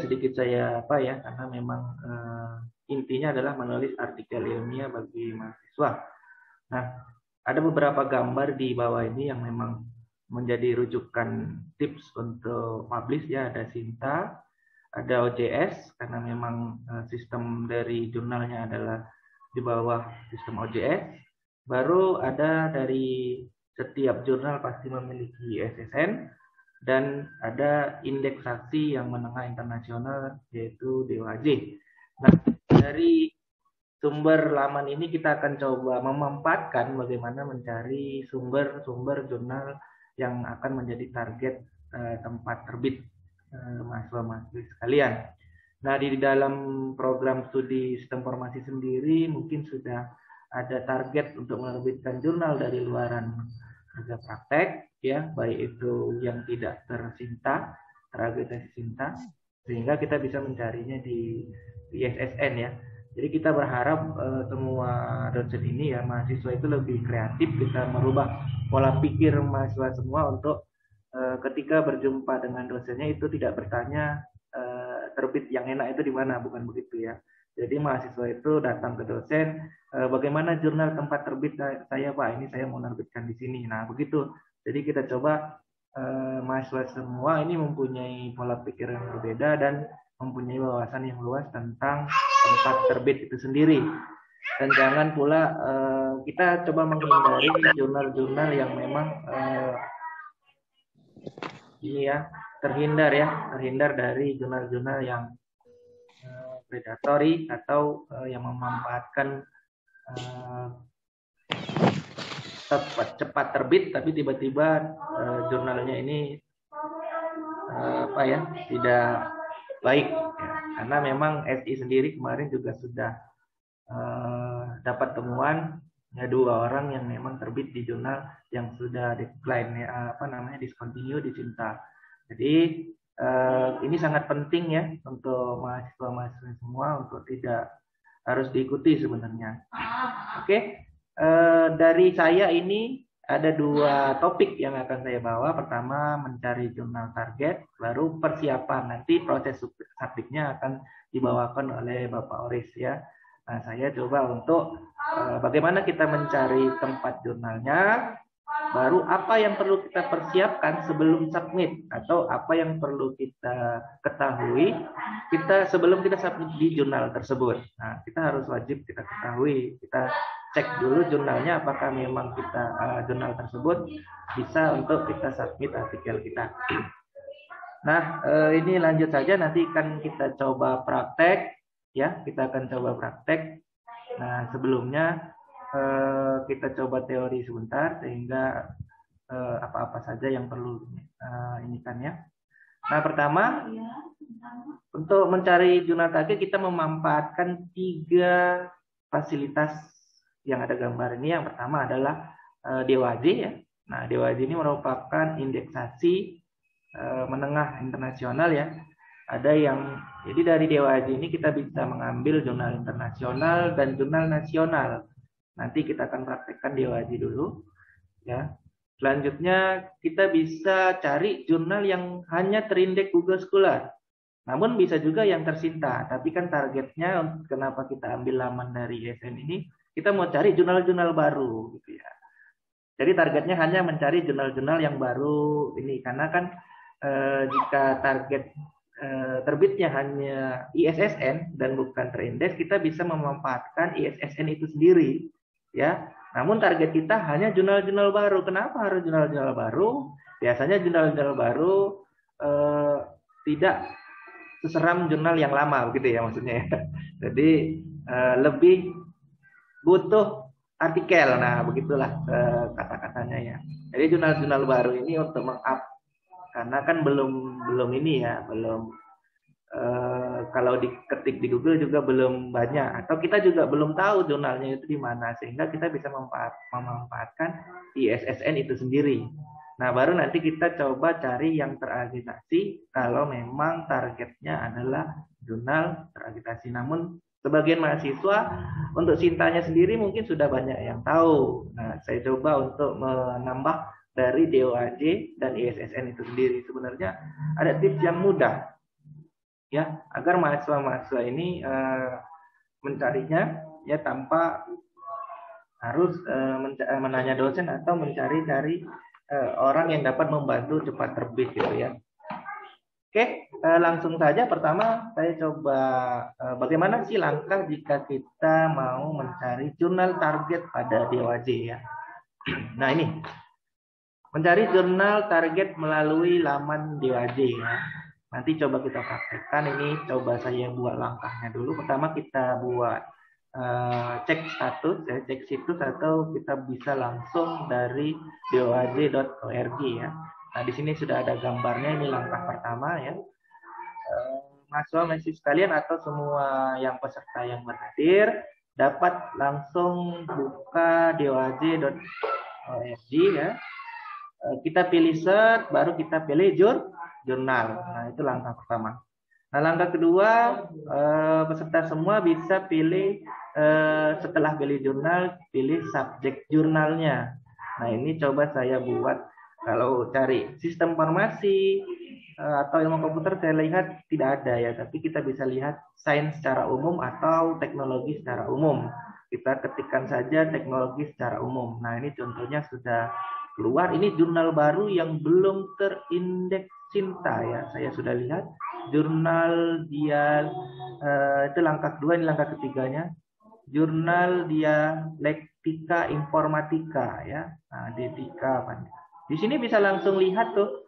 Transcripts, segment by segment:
sedikit saya apa ya, karena memang intinya adalah menulis artikel ilmiah bagi mahasiswa. Nah, ada beberapa gambar di bawah ini yang memang menjadi rujukan tips untuk publish ya. Ada Sinta, ada OJS karena memang sistem dari jurnalnya adalah di bawah sistem OJS. Baru ada dari setiap jurnal pasti memiliki SSN, dan ada indeksasi yang menengah internasional yaitu DOAJ. Nah, dari sumber laman ini kita akan coba memanfaatkan bagaimana mencari sumber-sumber jurnal yang akan menjadi target tempat terbit mahasiswa-mahasiswa sekalian. Nah, di dalam program studi sistem informasi sendiri mungkin sudah ada target untuk menerbitkan jurnal dari luaran kerja praktek, ya, baik itu yang tidak terakreditasi Sinta, sehingga kita bisa mencarinya di ISSN ya. Jadi kita berharap semua dosen ini ya, mahasiswa itu lebih kreatif, kita merubah pola pikir mahasiswa semua untuk ketika berjumpa dengan dosennya itu tidak bertanya terbit yang enak itu di mana, bukan begitu ya. Jadi mahasiswa itu datang ke dosen, bagaimana jurnal tempat terbit saya Pak, ini saya mau menerbitkan di sini. Nah begitu. Jadi kita coba mahasiswa semua ini mempunyai pola pikir yang berbeda dan mempunyai wawasan yang luas tentang tempat terbit itu sendiri. Dan jangan pula kita coba menghindari jurnal-jurnal yang memang ini ya, terhindar dari jurnal-jurnal yang predatory atau yang memanfaatkan cepat terbit tapi tiba-tiba jurnalnya ini tidak baik ya. Karena memang SI sendiri kemarin juga sudah dapat temuan ya 2 orang yang memang terbit di jurnal yang sudah decline ya, discontinue di Sinta. Jadi ini sangat penting ya untuk mahasiswa-mahasiswa semua untuk tidak harus diikuti sebenarnya. Oke. Dari saya ini ada 2 topik yang akan saya bawa. Pertama mencari jurnal target, baru persiapan. Nanti proses subjeknya akan dibawakan oleh Bapak Oris ya. Nah, saya coba untuk bagaimana kita mencari tempat jurnalnya, baru apa yang perlu kita persiapkan sebelum submit, atau apa yang perlu kita ketahui sebelum kita submit di jurnal tersebut. Nah, kita harus wajib kita ketahui, kita cek dulu jurnalnya apakah memang kita jurnal tersebut bisa untuk kita submit artikel kita. Nah, ini lanjut saja, nanti kan kita coba praktek ya, kita akan coba praktek. Nah, sebelumnya kita coba teori sebentar sehingga apa-apa saja yang perlu ini kan ya. Nah, pertama untuk mencari jurnal target kita memanfaatkan 3 fasilitas yang ada gambar ini. Yang pertama adalah DOAJ ya. Nah, DOAJ ini merupakan indeksasi menengah internasional ya. Ada yang jadi dari DOAJ ini kita bisa mengambil jurnal internasional dan jurnal nasional. Nanti kita akan praktekkan DOAJ dulu ya. Selanjutnya kita bisa cari jurnal yang hanya terindeks Google Scholar. Namun bisa juga yang tersinta, tapi kan targetnya kenapa kita ambil laman dari ISN ini, kita mau cari jurnal-jurnal baru gitu ya. Jadi targetnya hanya mencari jurnal-jurnal yang baru ini, karena kan jika target terbitnya hanya ISSN dan bukan terindeks, kita bisa memanfaatkan ISSN itu sendiri ya. Namun target kita hanya jurnal-jurnal baru. Kenapa harus jurnal-jurnal baru? Biasanya jurnal-jurnal baru tidak seseram jurnal yang lama begitu ya maksudnya ya. Jadi lebih butuh artikel. Nah, begitulah kata-katanya ya. Jadi jurnal-jurnal baru ini untuk meng-up, karena kan belum ini ya, belum kalau diketik di Google juga belum banyak, atau kita juga belum tahu jurnalnya itu di mana, sehingga kita bisa memanfaatkan ISSN itu sendiri. Nah, baru nanti kita coba cari yang terakreditasi kalau memang targetnya adalah jurnal terakreditasi. Namun sebagian mahasiswa untuk Sintanya sendiri mungkin sudah banyak yang tahu. Nah, saya coba untuk menambah dari DOAJ dan ISSN itu sendiri. Sebenarnya ada tips yang mudah. ya, agar mahasiswa-mahasiswa ini mencarinya ya tanpa harus menanya dosen atau mencari-cari orang yang dapat membantu cepat terbit gitu ya. Oke, langsung saja pertama saya coba bagaimana sih langkah jika kita mau mencari jurnal target pada DOAJ ya. Nah ini, mencari jurnal target melalui laman DOAJ ya. Nanti coba kita praktekkan ini, coba saya buat langkahnya dulu. Pertama kita buat cek status, ya, cek situs atau kita bisa langsung dari doaj.org ya. Nah, di sini sudah ada gambarnya, ini langkah pertama ya. Mahasiswa sekalian atau semua yang peserta yang berhadir dapat langsung buka doaj.org ya. Kita pilih search, baru kita pilih jurnal. Nah, itu langkah pertama. Nah, langkah kedua, peserta semua bisa pilih setelah pilih jurnal, pilih subjek jurnalnya. Nah, ini coba saya buat. Kalau cari sistem informasi atau ilmu komputer saya lihat tidak ada ya, tapi kita bisa lihat sains secara umum atau teknologi secara umum. Kita ketikkan saja teknologi secara umum. Nah, ini contohnya sudah keluar. Ini jurnal baru yang belum terindeks Cinta ya. Saya sudah lihat jurnal dia itu langkah kedua, ini langkah ketiganya. Jurnal Dialektika Informatika ya. Nah, Detika apa nih? Di sini bisa langsung lihat tuh,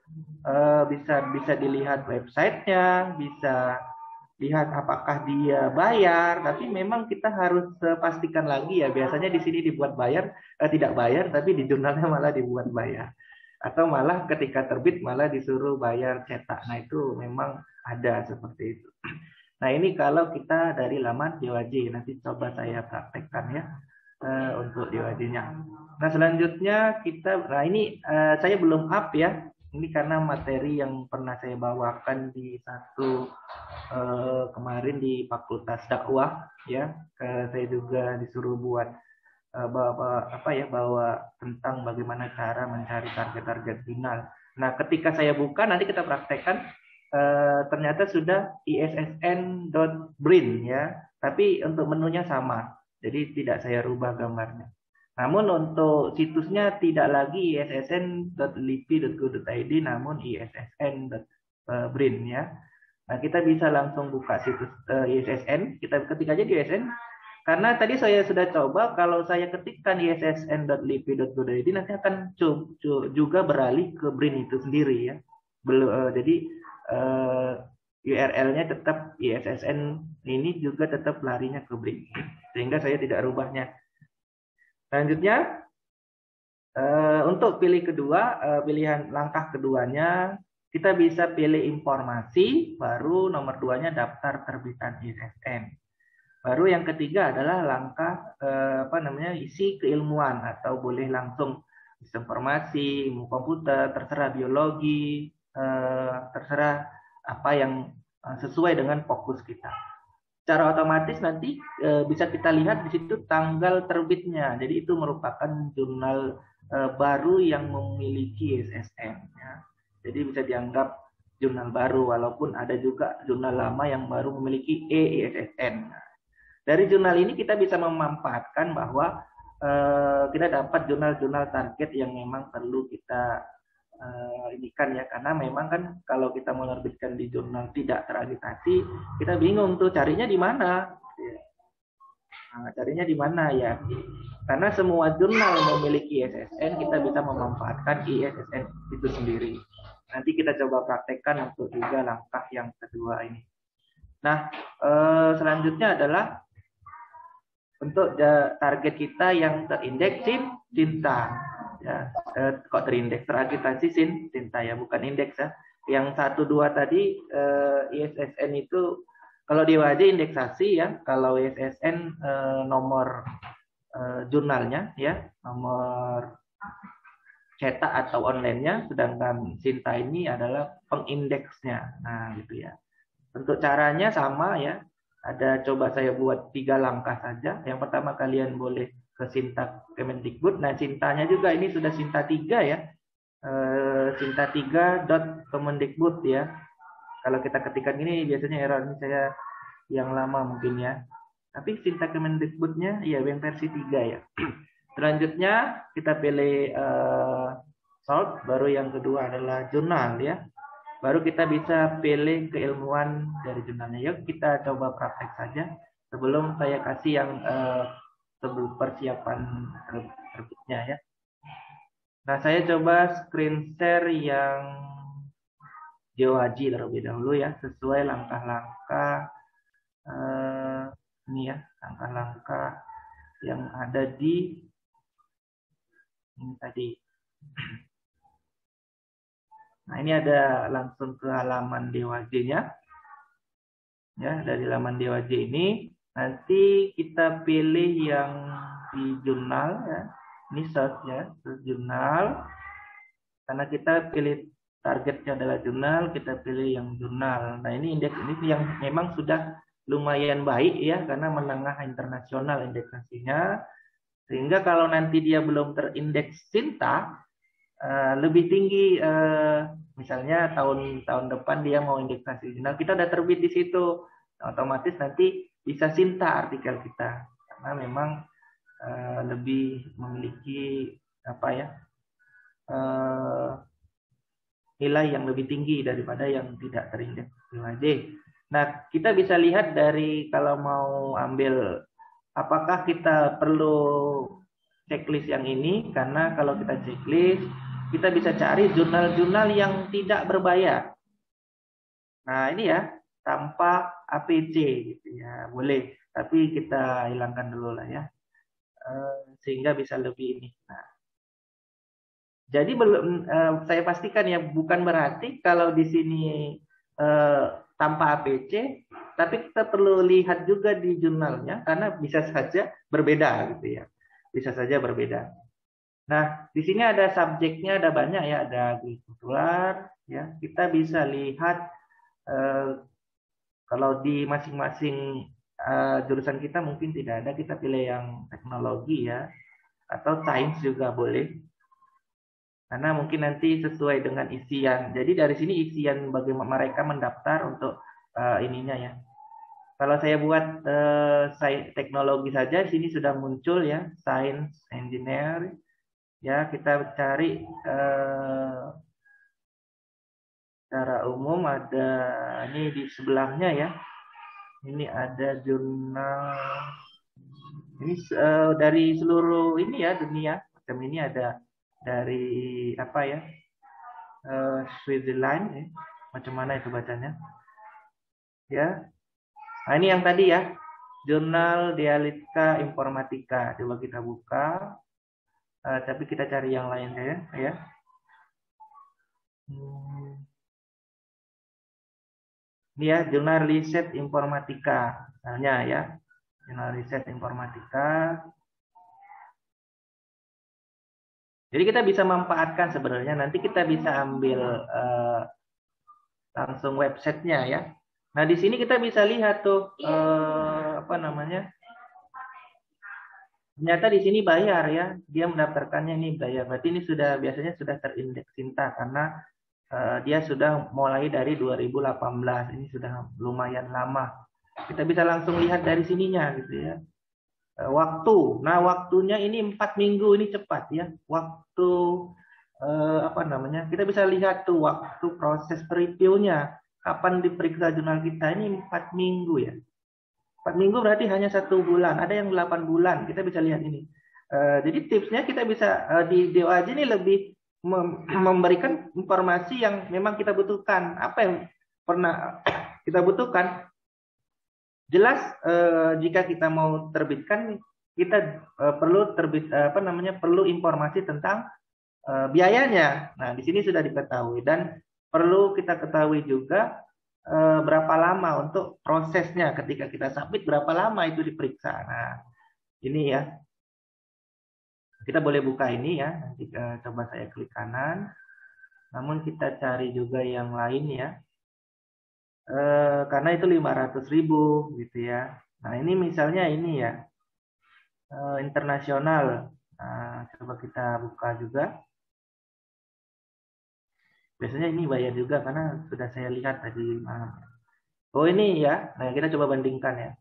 bisa dilihat websitenya, bisa lihat apakah dia bayar. Tapi memang kita harus pastikan lagi ya. Biasanya di sini dibuat bayar, tidak bayar, tapi di jurnalnya malah dibuat bayar. Atau malah ketika terbit malah disuruh bayar cetak. Nah itu memang ada seperti itu. Nah ini kalau kita dari laman DOAJ, nanti coba saya praktekkan ya. Untuk DOAJ-nya. Nah selanjutnya kita, nah ini saya belum up ya, ini karena materi yang pernah saya bawakan di satu kemarin di Fakultas Dakwah ya, saya juga disuruh buat bawa tentang bagaimana cara mencari target-target final. Nah ketika saya buka nanti kita praktekkan, ternyata sudah issn.brin ya, tapi untuk menunya sama. Jadi tidak saya rubah gambarnya. Namun untuk situsnya tidak lagi issn.lipi.go.id namun issn.brin ya. Nah, kita bisa langsung buka situs ISSN, kita ketik aja di ISSN. Karena tadi saya sudah coba kalau saya ketikkan issn.lipi.go.id nanti akan juga beralih ke BRIN itu sendiri ya. Jadi URL-nya tetap ISSN, ini juga tetap larinya ke BRIN, sehingga saya tidak rubahnya. Selanjutnya untuk pilih kedua, pilihan langkah keduanya kita bisa pilih informasi, baru nomor 2-nya daftar terbitan ISSN. Baru yang ketiga adalah langkah isi keilmuan, atau boleh langsung informasi, ilmu komputer, terserah biologi, terserah apa yang sesuai dengan fokus kita. Secara otomatis nanti bisa kita lihat di situ tanggal terbitnya. Jadi itu merupakan jurnal baru yang memiliki ISSN. Ya. Jadi bisa dianggap jurnal baru, walaupun ada juga jurnal lama yang baru memiliki EISSN. Dari jurnal ini kita bisa memanfaatkan bahwa kita dapat jurnal-jurnal target yang memang perlu kita indikan ya, karena memang kan kalau kita menerbitkan di jurnal tidak terakreditasi, kita bingung tuh carinya di mana. Nah, carinya di mana ya? Karena semua jurnal memiliki ISSN, kita bisa memanfaatkan ISSN itu sendiri. Nanti kita coba praktekkan untuk juga langkah yang kedua ini. Nah, selanjutnya adalah untuk target kita yang terindeks Cinta. Ya, kok terindeks terakreditasi Cinta ya, bukan indeks ya. Yang 1 2 tadi ISSN itu kalau di DOAJ indeksasi ya, kalau ISSN nomor jurnalnya ya, nomor cetak atau online-nya, sedangkan Cinta ini adalah pengindeksnya. Nah, gitu ya. Untuk caranya sama ya. Ada, coba saya buat 3 langkah saja. Yang pertama kalian boleh ke Sinta Kemendikbud. Nah, Cintanya juga ini sudah Cinta 3 ya. Cinta3.kemendikbud ya. Kalau kita ketikkan ini biasanya error ini saya yang lama mungkin ya. Tapi Sinta Kemendikbudnya ya yang versi 3 ya. Selanjutnya kita pilih salt, baru yang kedua adalah jurnal ya. Baru kita bisa pilih keilmuan dari jurnalnya. Yuk kita coba praktek saja sebelum saya kasih yang sebelum persiapan terbitnya ya. Nah, saya coba screen share yang Geohaji terlebih dahulu ya, sesuai langkah-langkah ini ya, langkah-langkah yang ada di ini tadi. Nah, ini ada langsung ke halaman DWJ-nya. Ya, dari halaman DWJ ini nanti kita pilih yang di jurnal ya. Ini search ya, search jurnal. Karena kita pilih targetnya adalah jurnal, kita pilih yang jurnal. Nah, ini indeks ini yang memang sudah lumayan baik ya, karena menengah internasional indeksasinya. Sehingga kalau nanti dia belum terindeks Sinta, lebih tinggi, misalnya tahun depan dia mau indeksasi jurnal, kita udah terbit di situ, otomatis nanti bisa Sinta artikel kita, karena memang lebih memiliki apa ya, nilai yang lebih tinggi daripada yang tidak terindeks WHJ. Nah, kita bisa lihat dari kalau mau ambil, apakah kita perlu checklist yang ini, karena kalau kita checklist, kita bisa cari jurnal-jurnal yang tidak berbayar. Nah, ini ya, tanpa APC gitu ya, boleh. Tapi kita hilangkan dulu lah ya, sehingga bisa lebih ini. Nah, jadi belum, saya pastikan ya, bukan berarti kalau di sini tanpa APC, tapi kita perlu lihat juga di jurnalnya, karena bisa saja berbeda gitu ya, bisa saja berbeda. Nah, di sini ada subjeknya, ada banyak ya, ada agrikultural ya. Kita bisa lihat kalau di masing-masing jurusan kita mungkin tidak ada, kita pilih yang teknologi ya, atau sains juga boleh. Karena mungkin nanti sesuai dengan isian. Jadi dari sini isian bagaimana mereka mendaftar untuk ininya ya. Kalau saya buat teknologi saja, sini sudah muncul ya, science, engineer. Ya, kita cari secara umum ada ini di sebelahnya ya. Ini ada jurnal. Ini dari seluruh ini ya, dunia. Macam ini ada dari apa ya? Switzerland ya. Macam mana itu bacanya? Ya. Nah, ini yang tadi ya. Jurnal Dialektika Informatika. Coba kita buka. Tapi kita cari yang lain ya. Ini ya, Jurnal Riset Informatika. Misalnya ya. Jurnal Riset Informatika. Jadi kita bisa manfaatkan sebenarnya. Nanti kita bisa ambil langsung websitenya ya. Nah, di sini kita bisa lihat tuh apa namanya? Ternyata di sini bayar ya. Dia mendaftarkannya ini bayar. Berarti ini sudah biasanya sudah terindeks Sinta, karena dia sudah mulai dari 2018. Ini sudah lumayan lama. Kita bisa langsung lihat dari sininya gitu ya. Waktu. Nah, waktunya ini 4 minggu, ini cepat ya. Waktu apa namanya? Kita bisa lihat tuh waktu proses previewnya. Kapan diperiksa jurnal kita, ini 4 minggu ya. 4 minggu berarti hanya 1 bulan. Ada yang 8 bulan. Kita bisa lihat ini. Jadi tipsnya kita bisa di DOAJ ini lebih memberikan informasi yang memang kita butuhkan. Apa yang pernah kita butuhkan? Jelas jika kita mau terbitkan, kita perlu perlu informasi tentang biayanya. Nah, di sini sudah diketahui, dan perlu kita ketahui juga berapa lama untuk prosesnya. Ketika kita submit, berapa lama itu diperiksa. Nah, ini ya. Kita boleh buka ini ya. Nanti coba saya klik kanan. Namun kita cari juga yang lain ya. Karena itu 500.000 gitu ya. Nah, ini misalnya ini ya. Internasional. Nah, coba kita buka juga. Biasanya ini bayar juga karena sudah saya lihat tadi malam. Oh ini ya, nah kita coba bandingkan ya.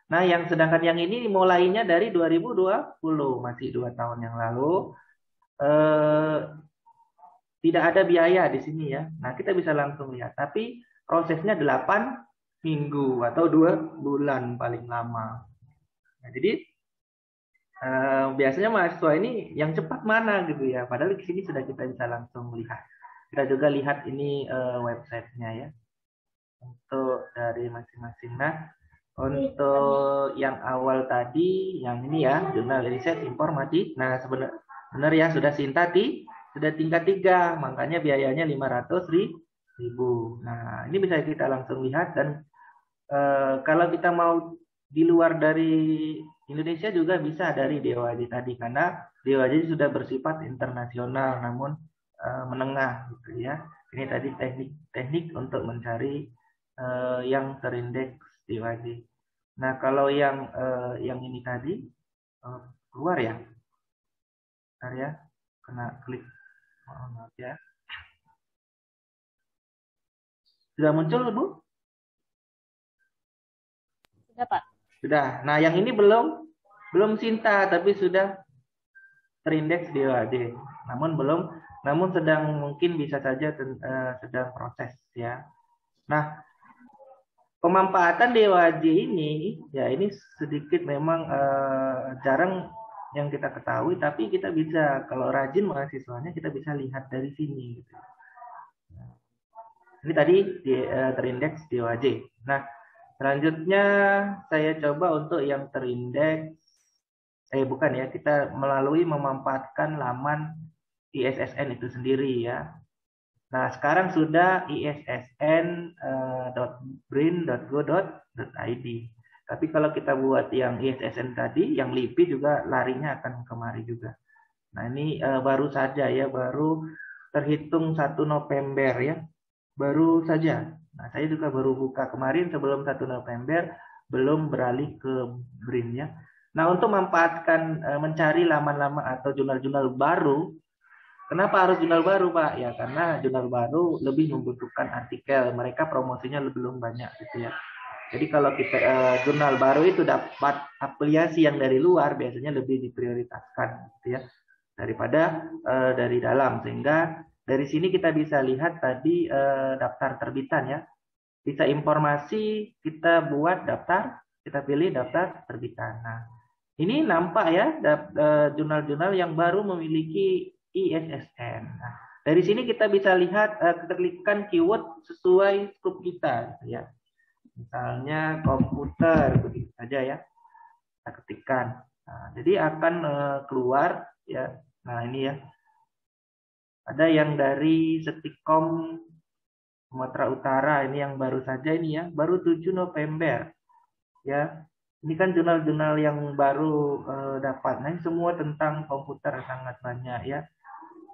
Nah yang sedangkan yang ini mulainya dari 2020, masih 2 tahun yang lalu. Eh, Tidak ada biaya di sini ya. Nah kita bisa langsung lihat. Tapi prosesnya 8 minggu atau 2 bulan paling lama. Nah, jadi biasanya mahasiswa ini yang cepat mana gitu ya. Padahal di sini sudah kita bisa langsung lihat. Kita juga lihat ini websitenya ya untuk dari masing-masing. Nah untuk yang awal tadi, yang ini ya jurnal riset informatif. Nah sebenarnya benar ya sudah sintati sudah tingkat 3, makanya biayanya 500.000. Nah ini bisa kita langsung lihat dan kalau kita mau di luar dari Indonesia juga bisa dari DOAJ tadi karena DOAJ sudah bersifat internasional namun menengah gitu ya. Ini tadi teknik-teknik untuk mencari yang terindeks DOAJ. Nah kalau yang ini tadi keluar ya, bentar ya, kena klik, maaf ya. Sudah muncul Bu? Sudah, Pak. Sudah. Nah yang ini belum Sinta tapi sudah terindeks di OAD. Namun sedang mungkin bisa saja sedang proses ya. Nah, pemanfaatan DOAJ ini ya ini sedikit memang jarang yang kita ketahui tapi kita bisa kalau rajin mahasiswanya kita bisa lihat dari sini gitu. Ini tadi terindeks DOAJ. Nah, selanjutnya saya coba untuk yang terindeks bukan ya, kita melalui memanfaatkan laman ISSN itu sendiri ya. Nah, sekarang sudah issn.brin.go.id. Tapi kalau kita buat yang ISSN tadi, yang LIPI juga larinya akan kemari juga. Nah, ini baru saja ya, baru terhitung 1 November ya. Baru saja. Nah, saya juga baru buka kemarin sebelum 1 November, belum beralih ke BRIN ya. Nah, untuk memanfaatkan mencari laman-laman atau jurnal-jurnal baru, kenapa harus jurnal baru, Pak? Ya, karena jurnal baru lebih membutuhkan artikel. Mereka promosinya belum banyak gitu ya. Jadi kalau kita jurnal baru itu dapat afiliasi yang dari luar biasanya lebih diprioritaskan gitu ya daripada dari dalam. Sehingga dari sini kita bisa lihat tadi daftar terbitan ya. Bisa informasi kita buat daftar, kita pilih daftar terbitan. Nah, ini nampak ya jurnal-jurnal yang baru memiliki ISSN. Nah, dari sini kita bisa lihat kita klikkan keyword sesuai scope kita ya. Misalnya komputer begitu saja ya. Kita ketikkan. Nah, jadi akan keluar ya. Nah, ini ya. Ada yang dari Setikom Sumatera Utara ini yang baru saja ini ya, baru 7 November ya. Ini kan jurnal-jurnal yang baru dapat. Nah, ini semua tentang komputer sangat banyak ya.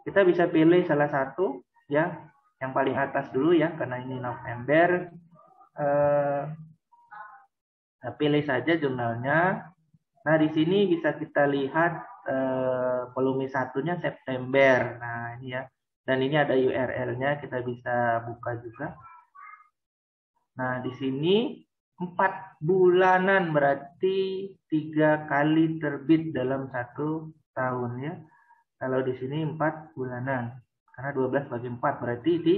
Kita bisa pilih salah satu ya, yang paling atas dulu ya, karena ini November. Pilih saja jurnalnya. Nah, di sini bisa kita lihat volume satunya September. Nah, ini ya. Dan ini ada URL-nya, kita bisa buka juga. Nah, di sini 4 bulanan berarti 3 kali terbit dalam 1 tahun ya. Kalau di sini 4 bulanan. Karena 12 bagi 4 berarti di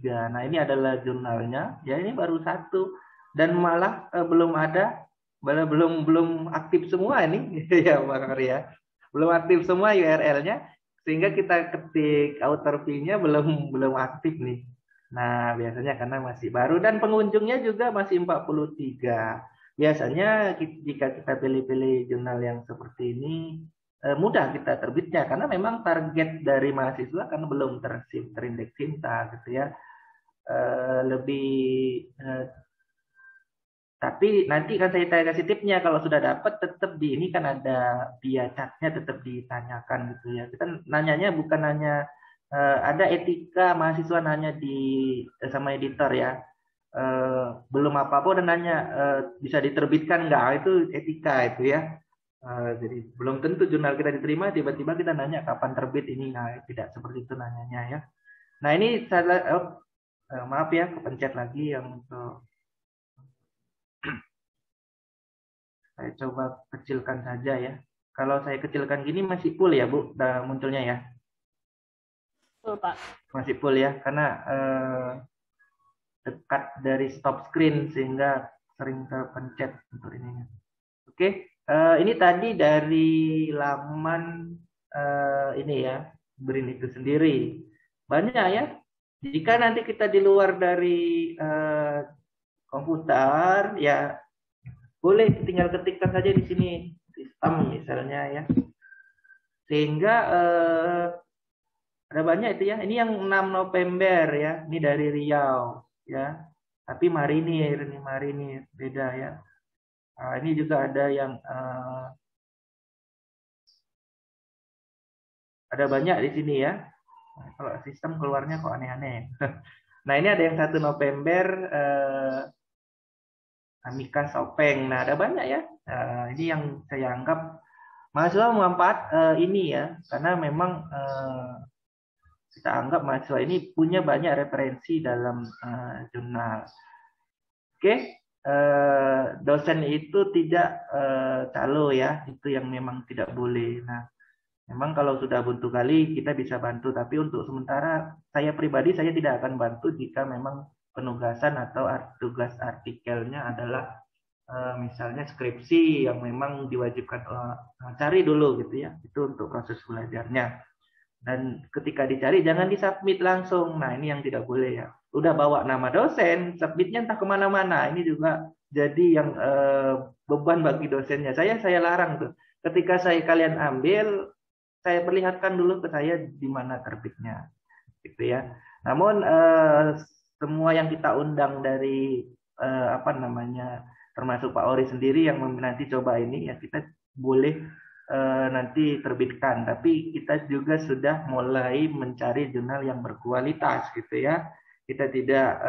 3. Nah, ini adalah jurnalnya. Ya, ini baru 1 dan malah belum aktif semua ini ya Bang Arya. Belum aktif semua URL-nya sehingga kita ketik author fee-nya belum aktif nih. Nah, biasanya karena masih baru dan pengunjungnya juga masih 43. Biasanya jika kita pilih-pilih jurnal yang seperti ini mudah kita terbitnya karena memang target dari mahasiswa kan belum terindeks cinta gitu ya. Lebih tapi nanti kan saya kasih tipnya kalau sudah dapat tetap di ini kan ada via chatnya tetap ditanyakan gitu ya. Kita nanyanya bukan nanya ada etika mahasiswa nanya di sama editor ya. Belum apa-apa dan nanya bisa diterbitkan nggak itu etika itu ya. Jadi belum tentu jurnal kita diterima tiba-tiba kita nanya kapan terbit ini. Nah, tidak seperti itu nanyanya ya. Nah ini saya maaf ya, kepencet lagi yang untuk saya coba kecilkan saja ya. Kalau saya kecilkan gini masih full ya Bu, munculnya ya. Betul, Pak. Masih full ya, karena dekat dari stop screen sehingga sering terpencet untuk ininya. Oke, ini tadi dari laman ini ya, Brin itu sendiri. Banyak ya. Jika nanti kita di luar dari komputer, ya boleh tinggal ketikkan saja di sini sistem misalnya ya. Sehingga ada banyak itu ya. Ini yang 6 November ya. Ini dari Riau ya. Tapi Marinir, ini Marinir beda ya. Nah, ini juga ada yang ada banyak di sini ya. Nah, kalau sistem keluarnya kok aneh-aneh. Nah ini ada yang 1 November Amika Sopeng. Nah ada banyak ya. Ini yang saya anggap mahasiswa memanfaat ini ya, karena memang kita anggap mahasiswa ini punya banyak referensi dalam jurnal. Oke, dosen itu tidak calo ya, itu yang memang tidak boleh. Nah, memang kalau sudah buntu kali kita bisa bantu, tapi untuk sementara saya pribadi saya tidak akan bantu jika memang penugasan atau tugas artikelnya adalah misalnya skripsi yang memang diwajibkan cari dulu gitu ya, itu untuk proses belajarnya. Dan ketika dicari jangan disubmit langsung. Nah ini yang tidak boleh ya. Udah bawa nama dosen, submitnya entah kemana-mana. Ini juga jadi yang beban bagi dosennya. Saya larang tuh. Ketika kalian ambil, saya perlihatkan dulu ke saya di mana terbitnya, gitu ya. Namun semua yang kita undang dari apa namanya, termasuk Pak Ori sendiri yang nanti coba ini ya kita boleh nanti terbitkan. Tapi kita juga sudah mulai mencari jurnal yang berkualitas, gitu ya. Kita tidak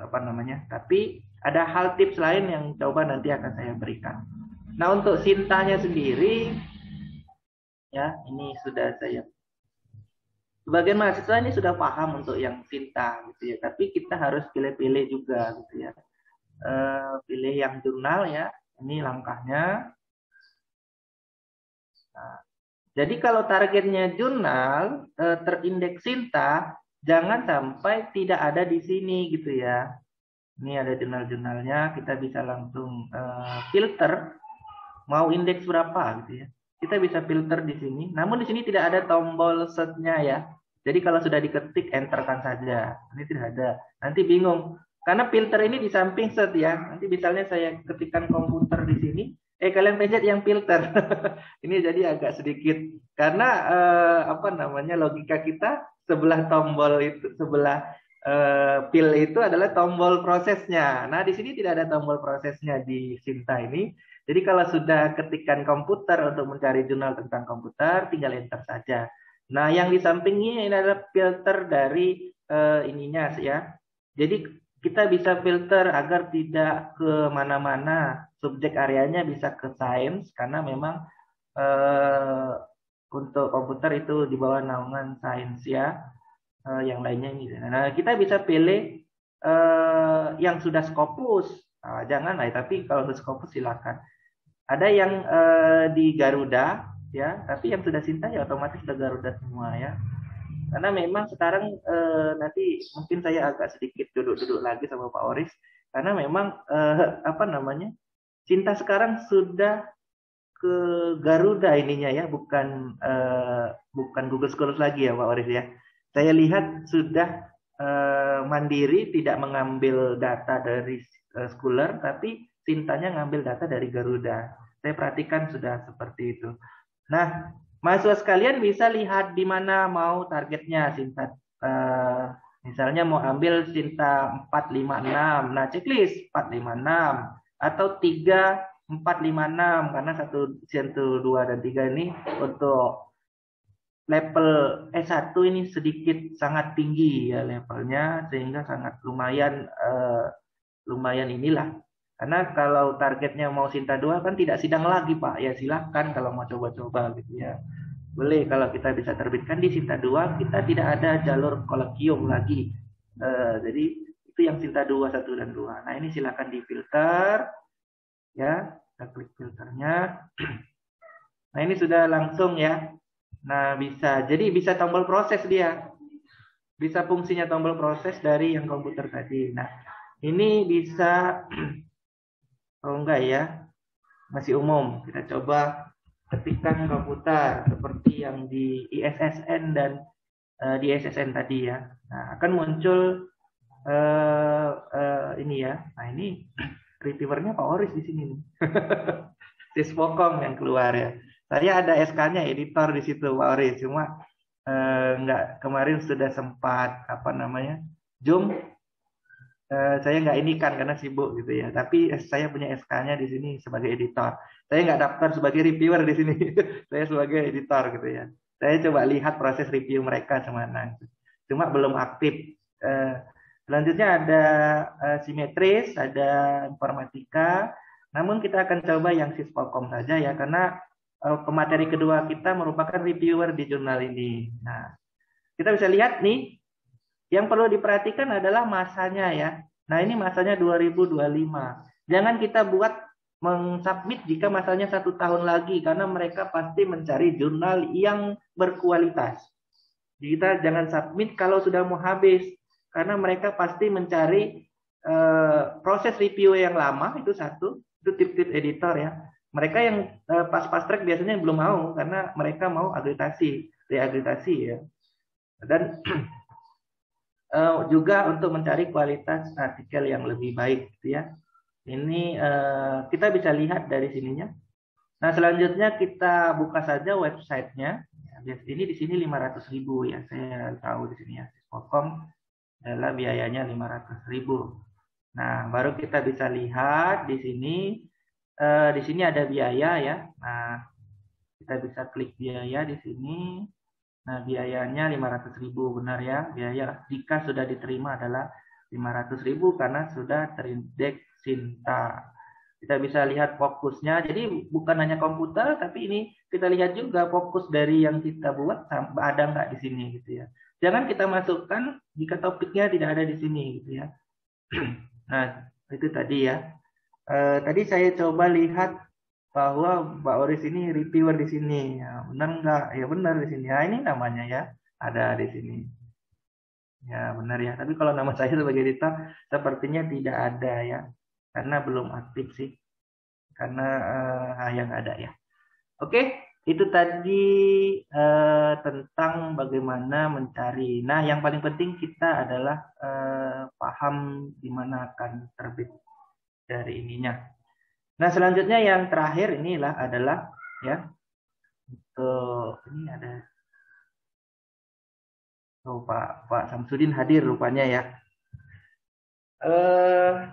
apa namanya. Tapi ada hal tips lain yang coba nanti akan saya berikan. Nah untuk Sintanya sendiri ya ini sudah saya sebagian mahasiswa ini sudah paham untuk yang Sinta gitu ya, tapi kita harus pilih-pilih juga gitu ya. Pilih yang jurnal ya, ini langkahnya. Nah, jadi kalau targetnya jurnal terindeks Sinta, jangan sampai tidak ada di sini gitu ya. Ini ada jurnal-jurnalnya, kita bisa langsung filter mau indeks berapa gitu ya. Kita bisa filter di sini. Namun di sini tidak ada tombol search-nya ya. Jadi kalau sudah diketik enterkan saja. Ini tidak ada. Nanti bingung. Karena filter ini di samping search ya. Nanti misalnya saya ketikkan komputer di sini, kalian pencet yang filter. Ini jadi agak sedikit karena apa namanya logika kita sebelah tombol itu sebelah pil itu adalah tombol prosesnya. Nah, di sini tidak ada tombol prosesnya di Sinta ini. Jadi kalau sudah ketikkan komputer untuk mencari jurnal tentang komputer, tinggal enter saja. Nah, yang di sampingnya ini adalah filter dari ininya ya. Jadi kita bisa filter agar tidak ke mana-mana. Subjek areanya bisa ke sains karena memang untuk komputer itu di bawah naungan sains ya. Yang lainnya ini. Nah, kita bisa pilih yang sudah Scopus. Jangan lah, tapi kalau sudah Scopus silakan. Ada yang di Garuda ya, tapi yang sudah Sinta ya otomatis sudah Garuda semua ya. Karena memang sekarang nanti mungkin saya agak sedikit duduk-duduk lagi sama Pak Oris karena memang apa namanya? Sinta sekarang sudah ke Garuda ininya ya, bukan Google Scholars lagi ya Pak Oris ya. Saya lihat sudah mandiri tidak mengambil data dari Scholar, tapi Sintanya ngambil data dari Garuda. Saya perhatikan sudah seperti itu. Nah, mahasiswa sekalian bisa lihat di mana mau targetnya Sinta. Misalnya mau ambil Sinta 456. Nah, checklist 456 atau 3456 karena 1, 2 dan 3 ini untuk level S1 ini sedikit sangat tinggi ya levelnya sehingga sangat lumayan inilah. Karena kalau targetnya mau Sinta 2 kan tidak sidang lagi Pak. Ya silahkan kalau mau coba-coba gitu ya. Boleh kalau kita bisa terbitkan di Sinta 2, kita tidak ada jalur kolegium lagi. Jadi itu yang Sinta 2, 1 dan 2. Nah, ini silakan difilter ya. Kita klik filternya. Nah, ini sudah langsung ya. Nah, bisa tombol proses dia. Bisa fungsinya tombol proses dari yang komputer tadi. Nah, ini bisa oh enggak ya, masih umum. Kita coba ketikkan komputer seperti yang di ISSN dan di SSN tadi ya. Nah, akan muncul ini ya. Nah, ini reviewernya Pak Oris di sini nih. Sisfokom yang keluar ya. Saya ada SK-nya editor di situ Pak Oris, cuma nggak, kemarin sudah sempat apa namanya Zoom, saya nggak ini kan karena sibuk gitu ya. Tapi saya punya SK-nya di sini sebagai editor. Saya nggak daftar sebagai reviewer di sini. Saya sebagai editor gitu ya. Saya coba lihat proses review mereka semana. Cuma belum aktif. Selanjutnya ada simetris, ada informatika. Namun kita akan coba yang Sisfokom saja ya, karena pemateri kedua kita merupakan reviewer di jurnal ini. Nah, kita bisa lihat nih, yang perlu diperhatikan adalah masanya ya. Nah, ini masanya 2025. Jangan kita buat mengsubmit jika masanya 1 tahun lagi, karena mereka pasti mencari jurnal yang berkualitas. Jadi kita jangan submit kalau sudah mau habis, karena mereka pasti mencari proses review yang lama. Itu satu, itu tip-tip editor ya. Mereka yang pas track biasanya belum mau, karena mereka mau reagritasi ya. Dan juga untuk mencari kualitas artikel yang lebih baik gitu ya. Ini kita bisa lihat dari sininya. Nah, selanjutnya kita buka saja websitenya. Ini di sini 500.000 ya. Saya tahu di sini ya. Sisfokom adalah biayanya 500.000. Nah, baru kita bisa lihat di sini. Di sini ada biaya ya. Nah, kita bisa klik biaya di sini. Nah, biayanya 500.000, benar ya. Biaya jika sudah diterima adalah 500.000 karena sudah terindeks Sinta. Kita bisa lihat fokusnya. Jadi bukan hanya komputer, tapi ini kita lihat juga fokus dari yang kita buat ada nggak di sini gitu ya. Jangan kita masukkan jika topiknya tidak ada di sini gitu ya. Nah, itu tadi ya. Tadi saya coba lihat bahwa Mbak Oris ini reviewer di sini. Ya, benar nggak? Ya benar di sini. Ya, ini namanya ya, ada di sini. Ya benar ya. Tapi kalau nama saya sebagai editor sepertinya tidak ada ya, karena belum aktif sih. Karena yang ada ya. Oke, itu tadi tentang bagaimana mencari. Nah, yang paling penting kita adalah paham di mana akan terbit dari ininya. Nah, selanjutnya yang terakhir inilah adalah ya, ini ada Pak Samsudin hadir rupanya ya.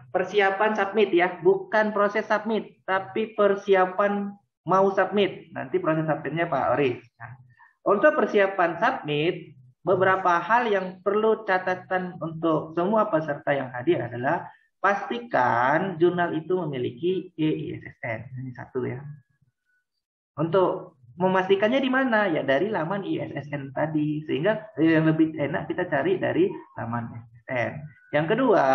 Persiapan submit ya, bukan proses submit, tapi persiapan mau submit. Nanti proses submitnya Pak Oris. Nah, untuk persiapan submit, beberapa hal yang perlu catatan untuk semua peserta yang hadir adalah pastikan jurnal itu memiliki ISSN. Ini satu ya. Untuk memastikannya di mana? Ya dari laman ISSN tadi. Sehingga lebih enak kita cari dari laman ISSN. Yang kedua,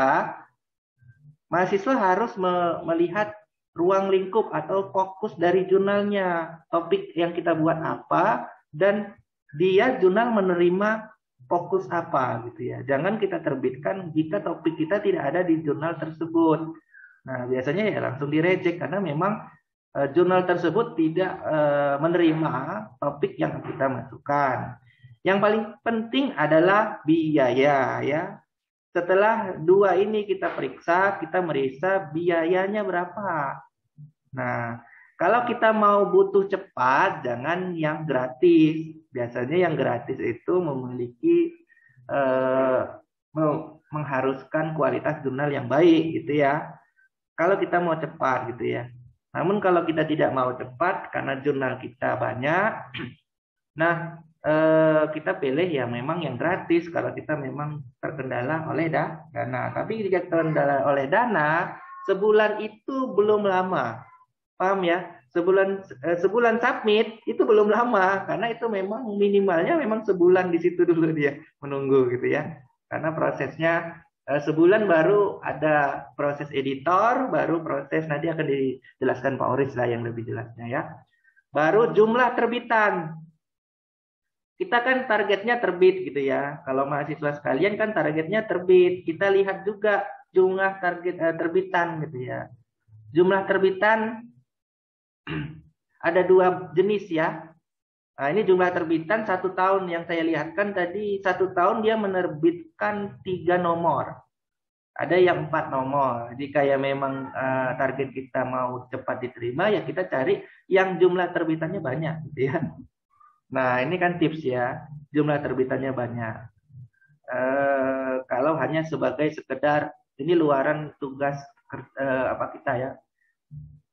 mahasiswa harus melihat ruang lingkup atau fokus dari jurnalnya. Topik yang kita buat apa dan dia jurnal menerima fokus apa gitu ya. Jangan kita terbitkan jika topik kita tidak ada di jurnal tersebut. Nah, biasanya ya langsung direject karena memang jurnal tersebut tidak menerima topik yang kita masukkan. Yang paling penting adalah biaya ya. Setelah dua ini kita periksa, kita meriksa biayanya berapa. Nah, kalau kita mau butuh cepat, jangan yang gratis. Biasanya yang gratis itu memiliki mengharuskan kualitas jurnal yang baik gitu ya. Kalau kita mau cepat gitu ya. Namun kalau kita tidak mau cepat karena jurnal kita banyak, nah kita pilih yang memang yang gratis kalau kita memang terkendala oleh dana. Tapi jika terkendala oleh dana, sebulan itu belum lama. Paham ya? sebulan submit itu belum lama, karena itu memang minimalnya memang sebulan di situ dulu dia menunggu gitu ya. Karena prosesnya sebulan baru ada proses editor, baru proses nanti akan dijelaskan Pak Oris lah yang lebih jelasnya ya. Baru jumlah terbitan. Kita kan targetnya terbit gitu ya. Kalau mahasiswa sekalian kan targetnya terbit. Kita lihat juga jumlah target terbitan gitu ya. Jumlah terbitan ada dua jenis ya. Nah, ini jumlah terbitan 1 tahun yang saya lihatkan tadi 1 tahun dia menerbitkan 3 nomor. Ada yang 4 nomor. Jadi kayak memang target kita mau cepat diterima ya kita cari yang jumlah terbitannya banyak gitu ya. Nah ini kan tips ya, jumlah terbitannya banyak. Kalau hanya sebagai sekedar ini luaran tugas apa kita ya.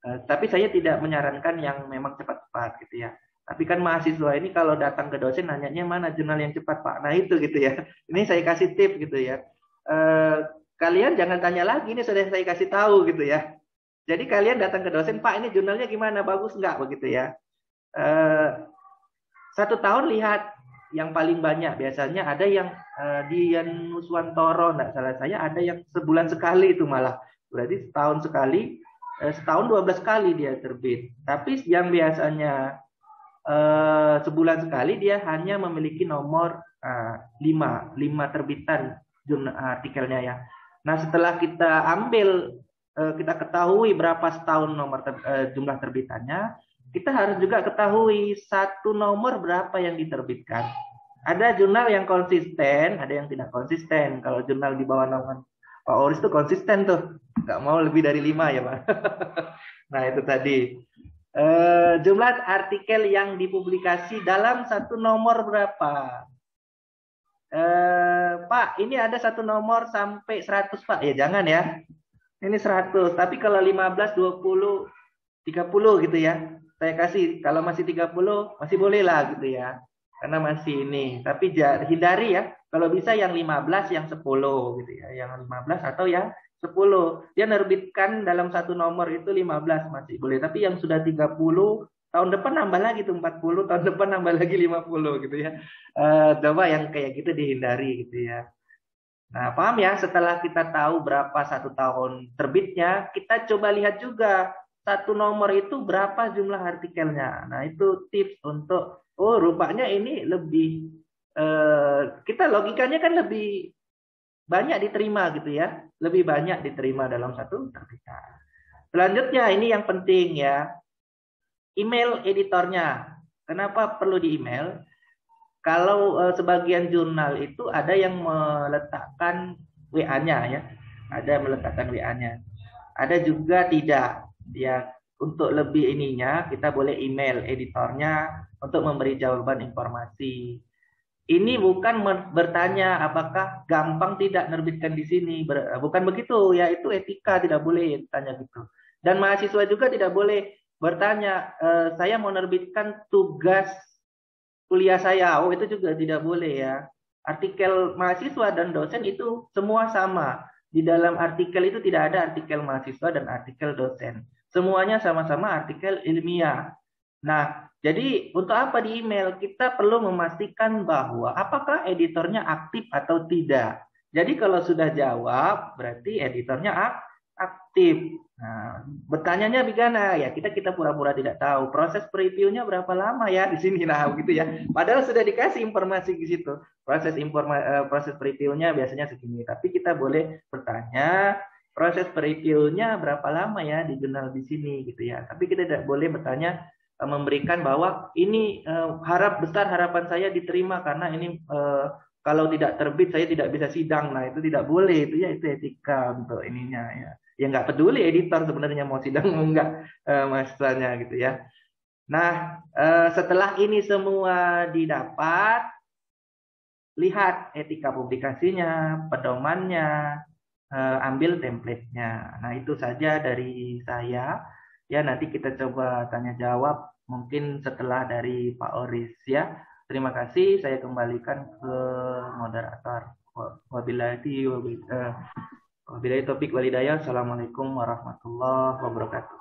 Tapi saya tidak menyarankan yang memang cepat-cepat gitu ya. Tapi kan mahasiswa ini kalau datang ke dosen nanyanya mana jurnal yang cepat Pak. Nah itu gitu ya. Ini saya kasih tips gitu ya. Kalian jangan tanya lagi, ini sudah saya kasih tahu gitu ya. Jadi kalian datang ke dosen, Pak ini jurnalnya gimana, bagus nggak begitu ya. 1 tahun lihat yang paling banyak. Biasanya ada yang Dian Nuswantoro, nggak salah saya, ada yang sebulan sekali itu malah. Berarti setahun sekali. Setahun 12 kali dia terbit. Tapi yang biasanya sebulan sekali dia hanya memiliki nomor 5 terbitan artikelnya ya. Nah setelah kita ambil, kita ketahui berapa setahun nomor jumlah terbitannya, kita harus juga ketahui 1 nomor berapa yang diterbitkan. Ada jurnal yang konsisten, ada yang tidak konsisten. Kalau jurnal di bawah naungan Pak Oris itu konsisten tuh, nggak mau lebih dari 5 ya Pak. Nah itu tadi. Jumlah artikel yang dipublikasi dalam 1 nomor berapa? Pak, ini ada 1 nomor sampai 100 Pak. Ya jangan ya. Ini 100. Tapi kalau 15, 20, 30 gitu ya. Saya kasih. Kalau masih 30 masih boleh lah gitu ya. Karena masih ini. Tapi hindari ya. Kalau bisa yang 15, yang 10 gitu ya. Yang 15 atau yang 10. Dia nerbitkan dalam 1 nomor itu 15 masih boleh. Tapi yang sudah 30, tahun depan nambah lagi tuh 40, tahun depan nambah lagi 50 gitu ya. Coba yang kayak gitu dihindari gitu ya. Nah, paham ya? Setelah kita tahu berapa 1 tahun terbitnya, kita coba lihat juga 1 nomor itu berapa jumlah artikelnya. Nah, itu tips untuk, oh rupanya ini lebih, kita logikanya kan lebih banyak diterima gitu ya. Lebih banyak diterima dalam 1 terbitan. Selanjutnya, ini yang penting ya, email editornya. Kenapa perlu di email? Kalau sebagian jurnal itu ada yang meletakkan WA-nya ya, ada yang meletakkan WA-nya. Ada juga tidak. Ya, untuk lebih ininya kita boleh email editornya untuk memberi jawaban informasi. Ini bukan bertanya apakah gampang tidak nerbitkan di sini, bukan begitu ya, itu etika tidak boleh tanya gitu. Dan mahasiswa juga tidak boleh bertanya, saya mau nerbitkan tugas kuliah saya. Oh, itu juga tidak boleh ya. Artikel mahasiswa dan dosen itu semua sama. Di dalam artikel itu tidak ada artikel mahasiswa dan artikel dosen. Semuanya sama-sama artikel ilmiah. Nah, jadi untuk apa di email? Kita perlu memastikan bahwa apakah editornya aktif atau tidak. Jadi kalau sudah jawab, berarti editornya aktif. Nah, bertanyanya bagaimana? Ya kita pura-pura tidak tahu. Proses previewnya berapa lama ya di sini nah gitu ya. Padahal sudah dikasih informasi di situ. Proses previewnya biasanya segini. Tapi kita boleh bertanya, proses previewnya berapa lama ya di jurnal di sini gitu ya. Tapi kita tidak boleh bertanya memberikan bahwa ini besar harapan saya diterima karena ini kalau tidak terbit saya tidak bisa sidang. Nah, itu tidak boleh. Itu etika untuk ininya ya. Ya nggak peduli editor sebenarnya mau sidang mau nggak mahasiswanya gitu ya. Nah, setelah ini semua didapat, lihat etika publikasinya, pedomannya, ambil template-nya. Nah, itu saja dari saya. Ya, nanti kita coba tanya jawab mungkin setelah dari Pak Oris ya. Terima kasih, saya kembalikan ke moderator. Wabillahi taufiq walhidayah. Assalamualaikum warahmatullahi wabarakatuh.